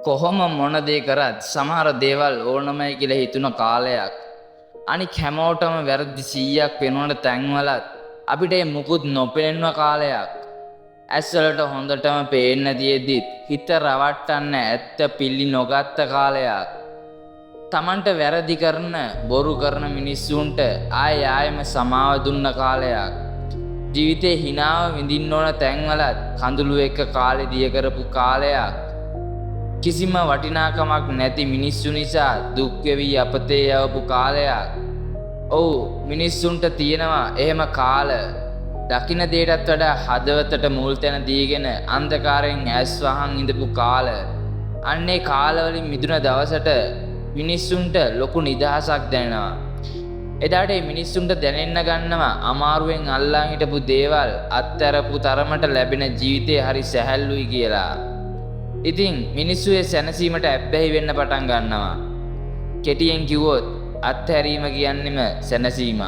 කොහොම මොන දේ කරත් සමහර දේවල් ඕනමයි කියලා හිතුන කාලයක් අනික හැමෝටම වැරදි 100ක් වෙනවන තැන්වලත් අපිට මුකුත් නොපෙනෙන කාලයක් ඇස්වලට හොඳටම පේන්න තියෙද්දිත් හිත රවට්ටන්න ඇත්ත පිළි නොගත්ත කාලයක් තමන්ට වැරදි කරන බොරු කරන මිනිස්සුන්ට ආයෙම සමාව දුන්න කාලයක් ජීවිතේ හිනාව විඳින්න ඕන තැන්වලත් කඳුළු එක්ක කාලේ දිය කරපු කාලයක් කිසිම වටිනාකමක් නැති මිනිස්සු නිසා දුක් වෙවි අපතේ යවපු කාලයක්. ඔව් මිනිස්සුන්ට තියෙනවා එහෙම කාල. දකින්න දෙයටත් වඩා හදවතට මුල් තැන දීගෙන අන්ධකාරයෙන් ඇස් වහන් ඉඳපු කාල. අන්නේ කාලවලින් මිදුන දවසට මිනිස්සුන්ට ලොකු නිදහසක් දැනෙනවා. එදාට මේ මිනිස්සුන්ට දැනෙන්න ගන්නවා අමාරුවෙන් අල්ලන් හිටපු දේවල් අත්හැරපු තරමට ලැබෙන ජීවිතේ හරි සැහැල්ලුයි කියලා. ඉතින් මිනිස්සු ඒ සැනසීමට ඇබ්බැහි වෙන්න පටන් ගන්නවා. කෙටියෙන් කිව්වොත් අත්හැරීම කියන්නේම සැනසීමක්.